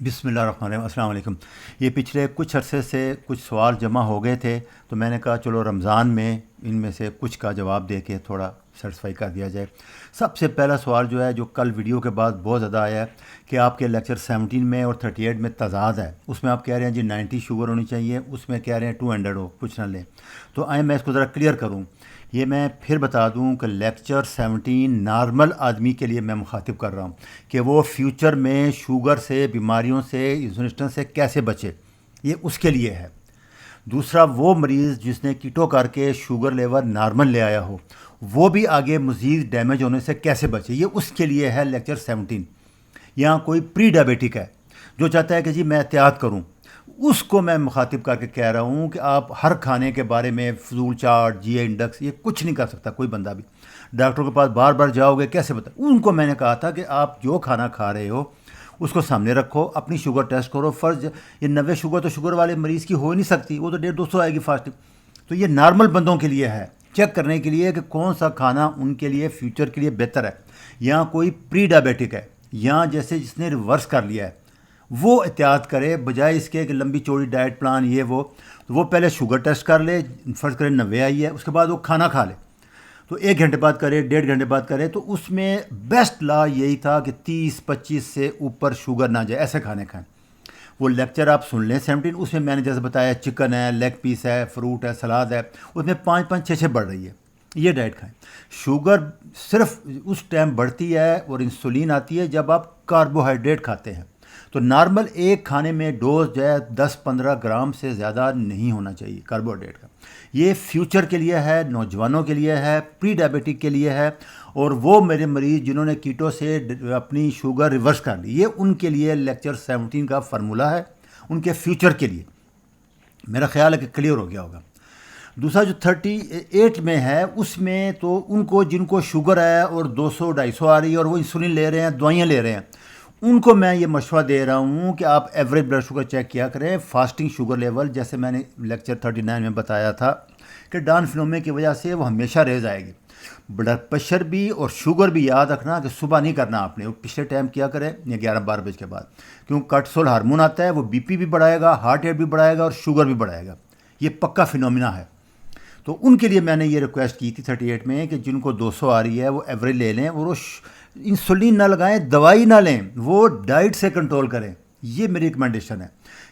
بسم اللہ الرحمن الرحیم۔ السلام علیکم۔ یہ پچھلے کچھ عرصے سے کچھ سوال جمع ہو گئے تھے، تو میں نے کہا چلو رمضان میں ان میں سے کچھ کا جواب دے کے تھوڑا سیٹسفائی کر دیا جائے۔ سب سے پہلا سوال جو ہے، جو کل ویڈیو کے بعد بہت زیادہ آیا ہے کہ آپ کے لیکچر 17 میں اور 38 میں تضاد ہے۔ اس میں آپ کہہ رہے ہیں جی 90 شوگر ہونی چاہیے، اس میں کہہ رہے ہیں 200 ہو، کچھ نہ لیں۔ تو آئیں میں اس کو ذرا کلیئر کروں۔ یہ میں پھر بتا دوں کہ لیکچر 17 نارمل آدمی کے لیے میں مخاطب کر رہا ہوں کہ وہ فیوچر میں شوگر سے، بیماریوں سے، انسولین سے کیسے بچے، یہ اس کے لیے ہے۔ دوسرا، وہ مریض جس نے کیٹو کر کے شوگر لیول نارمل لے آیا ہو، وہ بھی آگے مزید ڈیمیج ہونے سے کیسے بچے، یہ اس کے لیے ہے لیکچر 17۔ یہاں کوئی پری ڈائبیٹک ہے جو چاہتا ہے کہ جی میں احتیاط کروں، اس کو میں مخاطب کر کے کہہ رہا ہوں کہ آپ ہر کھانے کے بارے میں فضول چارٹ، جی اے انڈیکس، یہ کچھ نہیں کر سکتا کوئی بندہ بھی۔ ڈاکٹر کے پاس بار بار جاؤ گے، کیسے بتا؟ ان کو میں نے کہا تھا کہ آپ جو کھانا کھا رہے ہو اس کو سامنے رکھو، اپنی شوگر ٹیسٹ کرو۔ فرض یہ 90 شوگر تو شوگر والے مریض کی ہو ہی نہیں سکتی، وہ تو 150-200 آئے گی فاسٹنگ۔ تو یہ نارمل بندوں کے لیے ہے، چیک کرنے کے لیے کہ کون سا کھانا ان کے لیے فیوچر کے لیے بہتر ہے۔ یہاں کوئی پری ڈائبیٹک ہے، یہاں جیسے جس نے ریورس کر لیا ہے وہ احتیاط کرے، بجائے اس کے کہ لمبی چوڑی ڈائٹ پلان یہ وہ، تو وہ پہلے شوگر ٹیسٹ کر لے، فرض کرے 90 آئی ہے، اس کے بعد وہ کھانا کھا لے، تو 1 گھنٹے بعد کرے، 1.5 گھنٹے بعد کرے۔ تو اس میں بیسٹ لا یہی تھا کہ 30-25 سے اوپر شوگر نہ جائے، ایسے کھانے کھائیں۔ وہ لیکچر آپ سن لیں 17، اس میں نے جیسے بتایا چکن ہے، لیگ پیس ہے، فروٹ ہے، سلاد ہے، اس میں 5-5 6-6 بڑھ رہی ہے، یہ ڈائٹ کھائیں۔ شوگر صرف اس ٹائم بڑھتی ہے اور انسولین آتی ہے جب آپ کاربوہائیڈریٹ کھاتے ہیں۔ تو نارمل ایک کھانے میں ڈوز جو ہے 10-15 گرام سے زیادہ نہیں ہونا چاہیے کاربوہائیڈریٹ کا۔ یہ فیوچر کے لیے ہے، نوجوانوں کے لیے ہے، پری ڈائبیٹک کے لیے ہے، اور وہ میرے مریض جنہوں نے کیٹو سے اپنی شوگر ریورس کر لی، یہ ان کے لیے لیکچر 17 کا فارمولہ ہے، ان کے فیوچر کے لیے۔ میرا خیال ہے کہ کلیئر ہو گیا ہوگا۔ دوسرا جو 38 میں ہے، اس میں تو ان کو جن کو شوگر ہے اور 200-250 آ رہی ہے اور وہ انسولین لے رہے ہیں، دوائیاں لے رہے ہیں، ان کو میں یہ مشورہ دے رہا ہوں کہ آپ ایوریج بلڈ شوگر چیک کیا کریں، فاسٹنگ شوگر لیول، جیسے میں نے لیکچر 39 میں بتایا تھا کہ ڈان فنومے کی وجہ سے وہ ہمیشہ ریز آئے گی۔ بلڈ پریشر بھی اور شوگر بھی یاد رکھنا کہ صبح نہیں کرنا آپ نے، وہ پچھلے ٹائم کیا کریں یا 11-12 بجے کے بعد، کیوں کارٹیسول ہارمون آتا ہے، وہ بی پی بھی بڑھائے گا، ہارٹ ریٹ بھی بڑھائے گا اور شوگر بھی بڑھائے گا، یہ پکا فنومینا ہے۔ تو ان کے لیے میں نے یہ ریکویسٹ کی تھی 38 میں کہ جن کو 200 آ رہی ہے وہ ایوریج لے لیں، اور وہ انسولین نہ لگائیں، دوائی نہ لیں، وہ ڈائٹ سے کنٹرول کریں۔ یہ میری ریکمنڈیشن ہے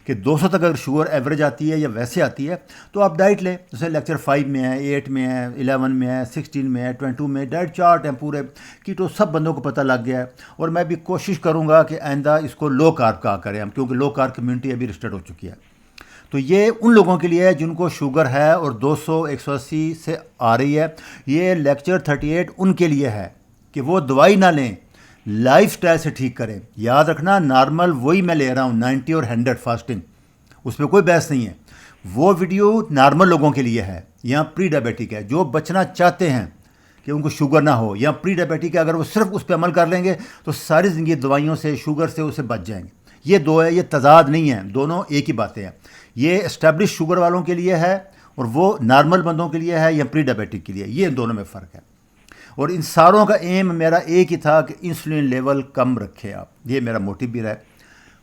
کہ 200 تک اگر شوگر ایوریج آتی ہے یا ویسے آتی ہے تو آپ ڈائٹ لیں، جیسے لیکچر 5 میں ہے، 8 میں ہے، 11 میں ہے، 16 میں ہے، 22 میں، ڈائٹ چارٹ ہیں پورے کیٹو، سب بندوں کو پتہ لگ گیا ہے۔ اور میں بھی کوشش کروں گا کہ آئندہ اس کو لو کارب کہا کریں ہم، کیونکہ لو کارب کمیونٹی ابھی رجسٹرڈ ہو چکی ہے۔ تو یہ ان لوگوں کے لیے ہے جن کو شوگر ہے اور 200-180 سے آ رہی ہے، یہ لیکچر 38 ان کے لیے ہے کہ وہ دوائی نہ لیں، لائف سٹائل سے ٹھیک کریں۔ یاد رکھنا نارمل وہی میں لے رہا ہوں، 90 اور 100 فاسٹنگ، اس میں کوئی بحث نہیں ہے۔ وہ ویڈیو نارمل لوگوں کے لیے ہے، یہاں پری ڈائبیٹک ہے، جو بچنا چاہتے ہیں کہ ان کو شوگر نہ ہو، یا پری ڈائبیٹک ہے، اگر وہ صرف اس پہ عمل کر لیں گے تو ساری زندگی دوائیوں سے، شوگر سے اسے بچ جائیں گے۔ یہ دو ہے، یہ تضاد نہیں ہے، دونوں ایک ہی باتیں ہیں۔ یہ اسٹیبلش شوگر والوں کے لیے ہے اور وہ نارمل بندوں کے لیے ہے یا پری ڈائبیٹک کے لیے، یہ دونوں میں فرق ہے۔ اور ان ساروں کا ایم میرا ایک ہی تھا کہ انسولین لیول کم رکھے آپ، یہ میرا موٹیو بھی رہا ہے۔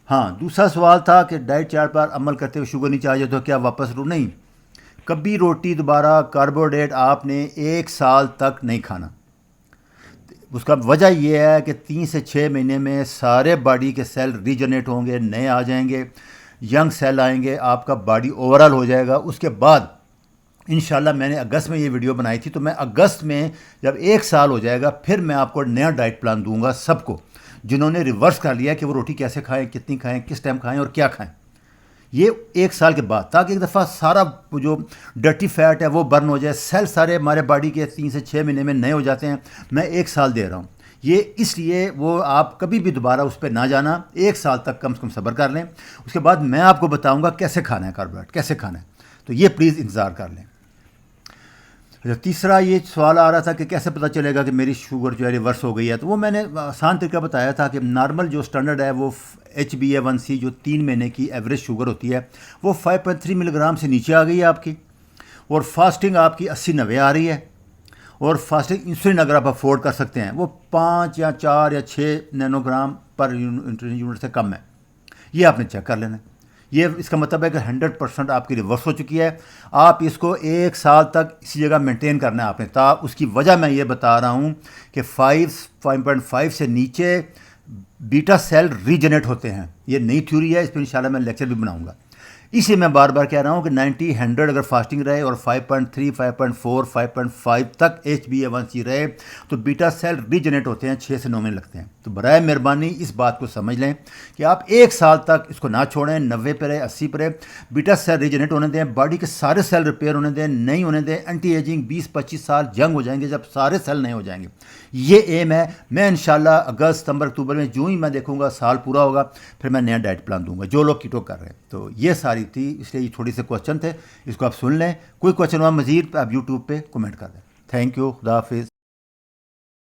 ہاں، دوسرا سوال تھا کہ ڈائٹ چارٹ پر عمل کرتے ہوئے شوگر نہیں چاہیے تو کیا واپس رو؟ نہیں، کبھی روٹی دوبارہ کاربوہائیڈریٹ آپ نے 1 سال تک نہیں کھانا۔ اس کا وجہ یہ ہے کہ 3 سے 6 مہینے میں سارے باڈی کے سیل ریجنریٹ ہوں گے، نئے آ جائیں گے، ینگ سیل آئیں گے، آپ کا باڈی اوورال ہو جائے گا۔ اس کے بعد انشاءاللہ میں نے اگست میں یہ ویڈیو بنائی تھی، تو میں اگست میں جب 1 سال ہو جائے گا پھر میں آپ کو نیا ڈائٹ پلان دوں گا، سب کو جنہوں نے ریورس کر لیا کہ وہ روٹی کیسے کھائیں، کتنی کھائیں، کس ٹائم کھائیں اور کیا کھائیں، یہ 1 سال کے بعد، تاکہ ایک دفعہ سارا جو ڈرٹی فیٹ ہے وہ برن ہو جائے، سیل سارے ہمارے باڈی کے 3 سے 6 مہینے میں نئے ہو جاتے ہیں۔ میں 1 سال دے رہا ہوں، یہ اس لیے وہ آپ کبھی بھی دوبارہ اس پہ نہ جانا، 1 سال تک کم سے کم صبر کر لیں، اس کے بعد میں آپ کو بتاؤں گا کیسے کھانا ہے کاربوہائیڈریٹ، کیسے کھانا ہے، تو یہ پلیز انتظار کر لیں۔ تیسرا یہ سوال آ رہا تھا کہ کیسے پتہ چلے گا کہ میری شوگر جو ہے ریورس ہو گئی ہے، تو وہ میں نے آسان طریقہ بتایا تھا کہ نارمل جو سٹینڈرڈ ہے وہ HbA1c جو 3 مہینے کی ایوریج شوگر ہوتی ہے وہ 5.3 ملی گرام سے نیچے آ گئی ہے آپ کی، اور فاسٹنگ آپ کی 80-90 آ رہی ہے، اور فاسٹنگ انسولین اگر آپ افورڈ کر سکتے ہیں وہ 5 یا 4 یا 6 نینو گرام پر یونٹ سے کم ہے۔ یہ آپ نے چیک کر لینا ہے. یہ اس کا مطلب ہے کہ 100% آپ کی ریورس ہو چکی ہے. آپ اس کو 1 سال تک اسی جگہ مینٹین کرنا ہے آپ نے. اس کی وجہ میں یہ بتا رہا ہوں کہ 5.5 سے نیچے بیٹا سیل ریجنریٹ ہوتے ہیں. یہ نئی تھیوری ہے, اس پہ انشاءاللہ میں لیکچر بھی بناؤں گا. اسی میں بار بار کہہ رہا ہوں کہ 90-100 اگر فاسٹنگ رہے اور 5.3 5.4 5.5 تک HbA1c رہے تو بیٹا سیل ریجنریٹ ہوتے ہیں, 6 سے 9 مہینے لگتے ہیں. تو برائے مہربانی اس بات کو سمجھ لیں کہ آپ 1 سال تک اس کو نہ چھوڑیں, 90 پہ رہے, 80 پہ رہے. بیٹا سیل ریجنریٹ ہونے دیں, باڈی کے سارے سیل ریپیئر ہونے دیں, نہیں ہونے دیں. اینٹی ایجنگ 20-25 سال جنگ ہو جائیں گے جب سارے سیل نہیں ہو جائیں گے. یہ ایم ہے. میں انشاءاللہ اگست ستمبر اکتوبر میں جو ہی میں دیکھوں گا سال پورا ہوگا پھر میں نیا ڈائٹ پلان دوں گا جو لوگ کیٹو کر رہے ہیں. تو یہ ساری تھی, اس لیے یہ تھوڑی سے کوشچن تھے, اس کو آپ سن لیں. کوئی کوشچن ہوا مزید آپ یوٹیوب پہ کمنٹ کر دیں. تھینک یو, خدا حافظ.